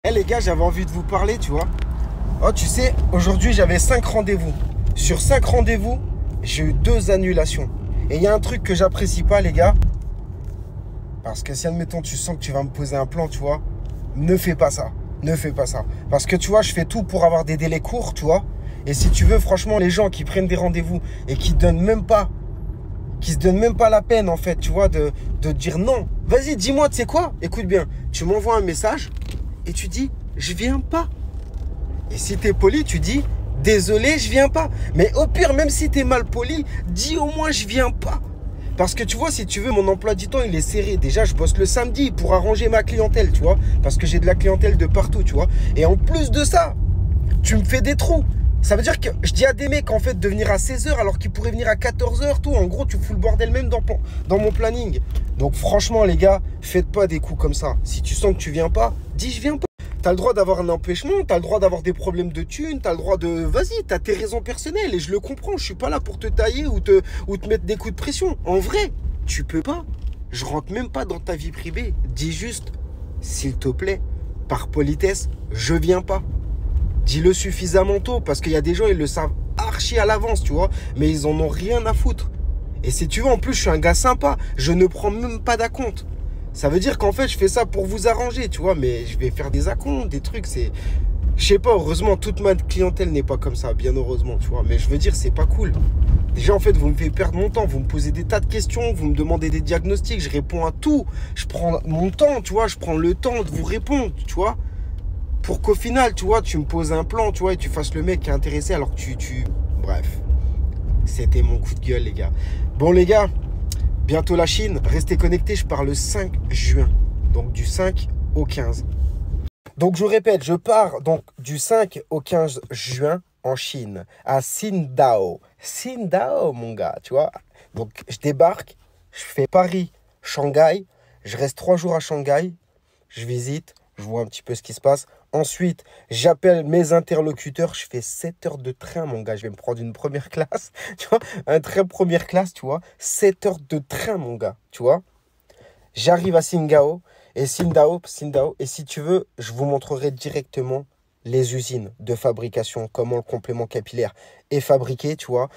Eh les gars, j'avais envie de vous parler, tu vois. Oh, tu sais, aujourd'hui, j'avais 5 rendez-vous. Sur 5 rendez-vous, j'ai eu 2 annulations. Et il y a un truc que j'apprécie pas, les gars. Parce que si, admettons, tu sens que tu vas me poser un plan, tu vois, ne fais pas ça. Ne fais pas ça. Parce que, tu vois, je fais tout pour avoir des délais courts, tu vois. Et si tu veux, franchement, les gens qui prennent des rendez-vous et qui se donnent même pas la peine, en fait, tu vois, de dire non. Vas-y, dis-moi, tu sais quoi? Écoute bien, tu m'envoies un message et tu dis, je viens pas. Et si t'es poli, tu dis, désolé, je viens pas. Mais au pire, même si t'es mal poli, dis au moins, je viens pas. Parce que tu vois, si tu veux, mon emploi du temps, il est serré. Déjà, je bosse le samedi pour arranger ma clientèle, tu vois. Parce que j'ai de la clientèle de partout, tu vois. Et en plus de ça, tu me fais des trous. Ça veut dire que je dis à des mecs, en fait, de venir à 16 h alors qu'ils pourraient venir à 14 h, tout. En gros, tu fous le bordel même dans mon planning. Donc, franchement, les gars, faites pas des coups comme ça. Si tu sens que tu viens pas, dis je viens pas. T'as le droit d'avoir un empêchement, t'as le droit d'avoir des problèmes de thunes, t'as le droit de... Vas-y, t'as tes raisons personnelles et je le comprends. Je suis pas là pour te tailler ou te mettre des coups de pression. En vrai, tu peux pas. Je rentre même pas dans ta vie privée. Dis juste, s'il te plaît, par politesse, je viens pas. Dis-le suffisamment tôt parce qu'il y a des gens, ils le savent archi à l'avance, tu vois, mais ils en ont rien à foutre. Et si tu veux, en plus, je suis un gars sympa. Je ne prends même pas d'acompte. Ça veut dire qu'en fait, je fais ça pour vous arranger, tu vois, mais je vais faire des acomptes, des trucs, c'est... Je sais pas, heureusement, toute ma clientèle n'est pas comme ça, bien heureusement, tu vois. Mais je veux dire, c'est pas cool. Déjà, en fait, vous me faites perdre mon temps. Vous me posez des tas de questions, vous me demandez des diagnostics, je réponds à tout. Je prends mon temps, tu vois, je prends le temps de vous répondre, tu vois. Pour qu'au final, tu vois, tu me poses un plan, tu vois, et tu fasses le mec qui est intéressé alors que Bref, c'était mon coup de gueule, les gars. Bon, les gars, bientôt la Chine. Restez connectés, je pars le 5 juin. Donc, du 5 au 15. Donc, je répète, je pars donc du 5 au 15 juin en Chine, à Qingdao. Qingdao, mon gars, tu vois. Donc, je débarque, je fais Paris, Shanghai. Je reste 3 jours à Shanghai. Je visite, je vois un petit peu ce qui se passe. Ensuite, j'appelle mes interlocuteurs. Je fais 7 heures de train, mon gars. Je vais me prendre une première classe, tu vois. Un train première classe, tu vois. 7 heures de train, mon gars, tu vois. J'arrive à Qingdao. Et Qingdao. Et si tu veux, je vous montrerai directement les usines de fabrication, comment le complément capillaire est fabriqué, tu vois.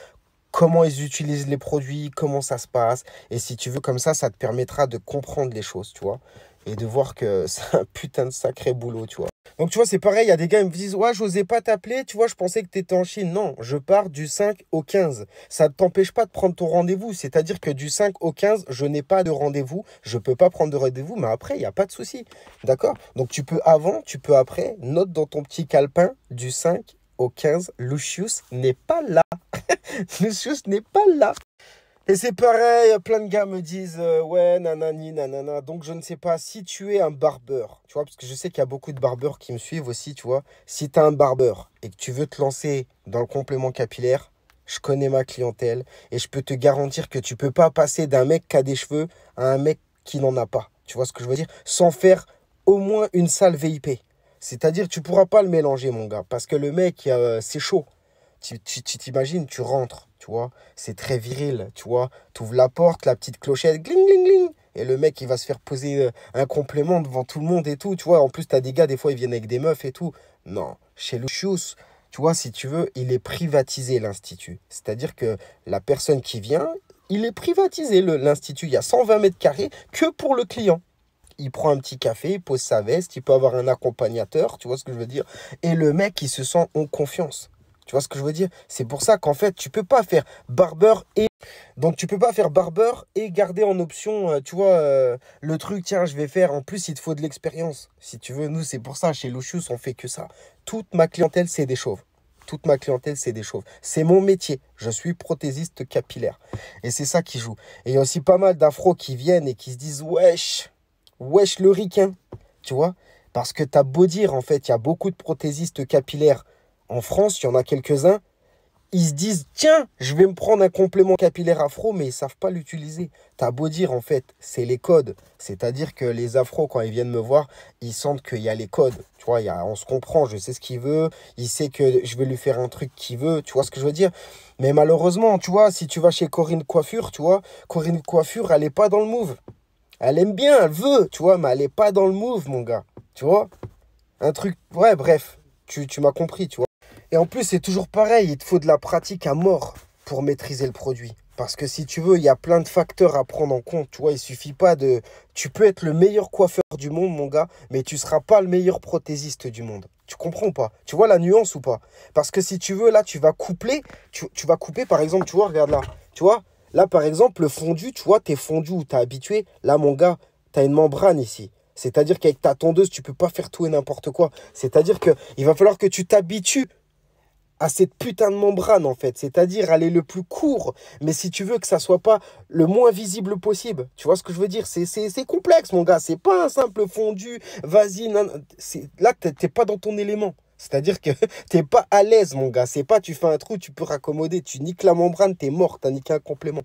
Comment ils utilisent les produits, comment ça se passe. Et si tu veux, comme ça te permettra de comprendre les choses, tu vois. Et de voir que c'est un putain de sacré boulot, tu vois. Donc, tu vois, c'est pareil, il y a des gars qui me disent, ouais, j'osais pas t'appeler, tu vois, je pensais que tu étais en Chine. Non, je pars du 5 au 15. Ça ne t'empêche pas de prendre ton rendez-vous. C'est-à-dire que du 5 au 15, je n'ai pas de rendez-vous. Je ne peux pas prendre de rendez-vous, mais après, il n'y a pas de souci. D'accord? Donc, tu peux avant, tu peux après. Note dans ton petit calepin, du 5 au 15, Lucius n'est pas là. Lucius n'est pas là. Et c'est pareil, plein de gars me disent ouais, nanani, nanana. Donc, je ne sais pas si tu es un barbeur, tu vois, parce que je sais qu'il y a beaucoup de barbeurs qui me suivent aussi, tu vois. Si tu es un barbeur et que tu veux te lancer dans le complément capillaire, je connais ma clientèle et je peux te garantir que tu peux pas passer d'un mec qui a des cheveux à un mec qui n'en a pas. Tu vois ce que je veux dire? Sans faire au moins une sale VIP. C'est-à-dire, tu pourras pas le mélanger, mon gars, parce que le mec, c'est chaud. Tu t'imagines, tu rentres, tu vois, c'est très viril, tu vois. Tu ouvres la porte, la petite clochette, gling, gling, gling. Et le mec, il va se faire poser un complément devant tout le monde et tout, tu vois. En plus, tu as des gars, des fois, ils viennent avec des meufs et tout. Non, chez Lucius, tu vois, si tu veux, il est privatisé, l'Institut. C'est-à-dire que la personne qui vient, il est privatisé, l'Institut. Il y a 120 mètres carrés que pour le client. Il prend un petit café, il pose sa veste, il peut avoir un accompagnateur, tu vois ce que je veux dire. Et le mec, il se sent en confiance. Tu vois ce que je veux dire? C'est pour ça qu'en fait, tu peux pas faire barbeur et... Donc, tu peux pas faire barbeur et garder en option, tu vois, le truc, tiens, je vais faire... En plus, il te faut de l'expérience. Si tu veux, nous, c'est pour ça, chez Lucius, on fait que ça. Toute ma clientèle, c'est des chauves. Toute ma clientèle, c'est des chauves. C'est mon métier. Je suis prothésiste capillaire. Et c'est ça qui joue. Et il y a aussi pas mal d'afros qui viennent et qui se disent, wesh, wesh le ricain. Tu vois? Parce que t'as beau dire, en fait, il y a beaucoup de prothésistes capillaires. En France, il y en a quelques-uns, ils se disent, tiens, je vais me prendre un complément capillaire afro, mais ils ne savent pas l'utiliser. T'as beau dire, en fait, c'est les codes. C'est-à-dire que les afros, quand ils viennent me voir, ils sentent qu'il y a les codes. Tu vois, on se comprend, je sais ce qu'il veut, il sait que je vais lui faire un truc qu'il veut, tu vois ce que je veux dire? Mais malheureusement, tu vois, si tu vas chez Corinne Coiffure, tu vois, Corinne Coiffure, elle n'est pas dans le move. Elle aime bien, elle veut, tu vois, mais elle n'est pas dans le move, mon gars. Tu vois? Un truc, ouais, bref, tu m'as compris, tu vois. Et en plus, c'est toujours pareil, il te faut de la pratique à mort pour maîtriser le produit. Parce que si tu veux, il y a plein de facteurs à prendre en compte, tu vois, il suffit pas de... Tu peux être le meilleur coiffeur du monde, mon gars, mais tu seras pas le meilleur prothésiste du monde. Tu comprends ou pas? Tu vois la nuance ou pas? Parce que si tu veux, là, tu vas coupler, tu vas couper, par exemple, tu vois, regarde là, tu vois, là, par exemple, le fondu, tu vois, t'es fondu ou t'es habitué, là, mon gars, t'as une membrane ici. C'est-à-dire qu'avec ta tondeuse, tu peux pas faire tout et n'importe quoi. C'est-à-dire qu'il va falloir que tu t'habitues à cette putain de membrane, en fait. C'est-à-dire aller le plus court, mais si tu veux que ça soit pas le moins visible possible. Tu vois ce que je veux dire? C'est complexe, mon gars. C'est pas un simple fondu, vas-y. Là, t'es pas dans ton élément. C'est-à-dire que t'es pas à l'aise, mon gars. C'est pas tu fais un trou, tu peux raccommoder. Tu niques la membrane, t'es mort. T'as niqué un complément.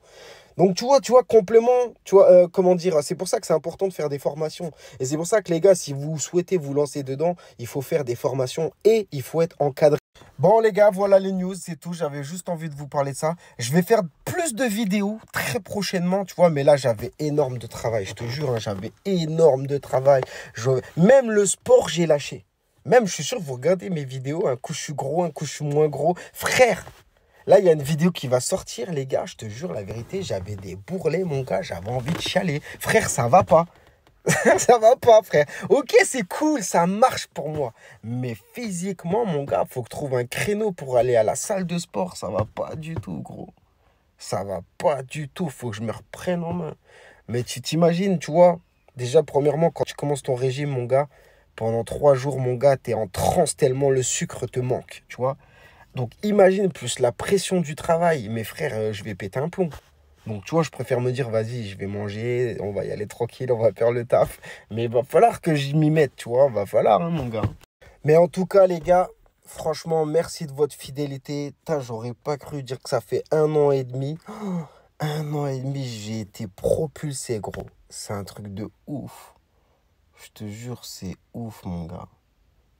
Donc, tu vois, complément, tu vois, comment dire, c'est pour ça que c'est important de faire des formations. Et c'est pour ça que, les gars, si vous souhaitez vous lancer dedans, il faut faire des formations et il faut être encadré. Bon, les gars, voilà les news, c'est tout. J'avais juste envie de vous parler de ça. Je vais faire plus de vidéos très prochainement, tu vois, mais là, j'avais énorme de travail. Je te jure, hein, j'avais énorme de travail. Même le sport, j'ai lâché. Même, je suis sûr, vous regardez mes vidéos, un coup, je suis gros, un coup, je suis moins gros. Frère, là, il y a une vidéo qui va sortir, les gars. Je te jure, la vérité, j'avais des bourrelets, mon gars. J'avais envie de chialer. Frère, ça va pas. Ça va pas, frère. Ok, c'est cool, ça marche pour moi. Mais physiquement, mon gars, faut que je trouve un créneau pour aller à la salle de sport. Ça va pas du tout, gros. Ça va pas du tout. Faut que je me reprenne en main. Mais tu t'imagines, tu vois, déjà, premièrement, quand tu commences ton régime, mon gars, pendant 3 jours, mon gars, t'es en transe tellement le sucre te manque, tu vois. Donc imagine plus la pression du travail. Mes frères, je vais péter un plomb. Donc tu vois, je préfère me dire, vas-y, je vais manger, on va y aller tranquille, on va faire le taf. Mais il va falloir que j'y m'y mette, tu vois, va falloir, hein, mon gars. Mais en tout cas, les gars, franchement, merci de votre fidélité. Putain, j'aurais pas cru dire que ça fait 1 an et demi. Oh, 1 an et demi, j'ai été propulsé, gros. C'est un truc de ouf. Je te jure, c'est ouf, mon gars.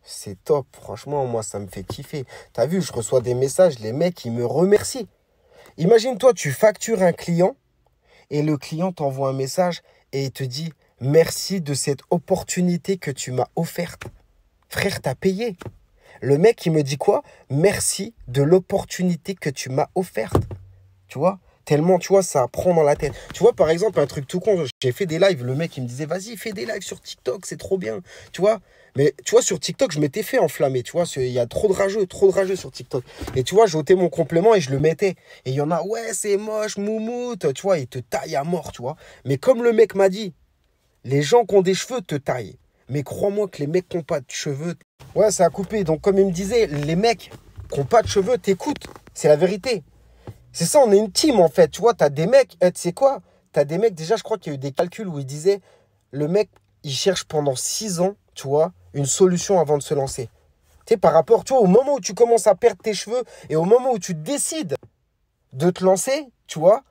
C'est top, franchement, moi, ça me fait kiffer. T'as vu, je reçois des messages, les mecs, ils me remercient. Imagine-toi, tu factures un client et le client t'envoie un message et il te dit « Merci de cette opportunité que tu m'as offerte. » Frère, t'as payé. Le mec, il me dit quoi? « Merci de l'opportunité que tu m'as offerte. » Tu vois? Tellement, tu vois, ça prend dans la tête. Tu vois, par exemple, un truc tout con, j'ai fait des lives, le mec, il me disait, vas-y, fais des lives sur TikTok, c'est trop bien. Tu vois? Mais, tu vois, sur TikTok, je m'étais fait enflammer, tu vois, il y a trop de rageux sur TikTok. Et tu vois, j'ôtais mon complément et je le mettais. Et il y en a, ouais, c'est moche, moumoute, tu vois, ils te taillent à mort, tu vois. Mais comme le mec m'a dit, les gens qui ont des cheveux te taillent. Mais crois-moi que les mecs qui n'ont pas de cheveux... Ouais, ça a coupé. Donc, comme il me disait, les mecs qui n'ont pas de cheveux t'écoutent. C'est la vérité. C'est ça, on est une team en fait. Tu vois, t'as des mecs, tu sais quoi? T'as des mecs, déjà, je crois qu'il y a eu des calculs où ils disaient, le mec, il cherche pendant 6 ans, tu vois, une solution avant de se lancer. Tu sais, par rapport, tu vois, au moment où tu commences à perdre tes cheveux et au moment où tu décides de te lancer, tu vois,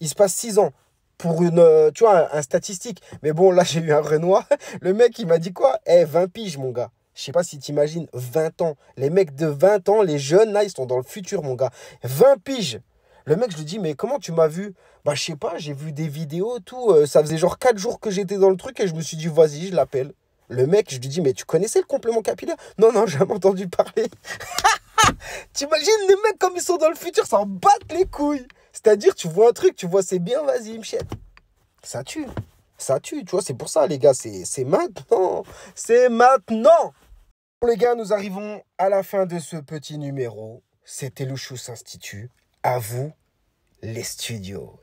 il se passe 6 ans. Pour une, tu vois, un statistique. Mais bon, là, j'ai eu un Renoir. Le mec, il m'a dit quoi? 20 piges, mon gars. Je sais pas si t'imagines, 20 ans. Les mecs de 20 ans, les jeunes, là, ils sont dans le futur, mon gars. 20 piges. Le mec, je lui dis, mais comment tu m'as vu? Bah, je sais pas, j'ai vu des vidéos, tout. Ça faisait genre 4 jours que j'étais dans le truc et je me suis dit, vas-y, je l'appelle. Le mec, je lui dis, mais tu connaissais le complément capillaire? Non, non, j'ai jamais entendu parler. T'imagines les mecs comme ils sont dans le futur, ça en batte les couilles. C'est-à-dire, tu vois un truc, tu vois, c'est bien, vas-y, m'chette. Ça tue. Ça tue, tu vois, c'est pour ça, les gars, c'est maintenant. C'est maintenant. Bon, les gars, nous arrivons à la fin de ce petit numéro. C'était Louchous Institut. À vous, les studios.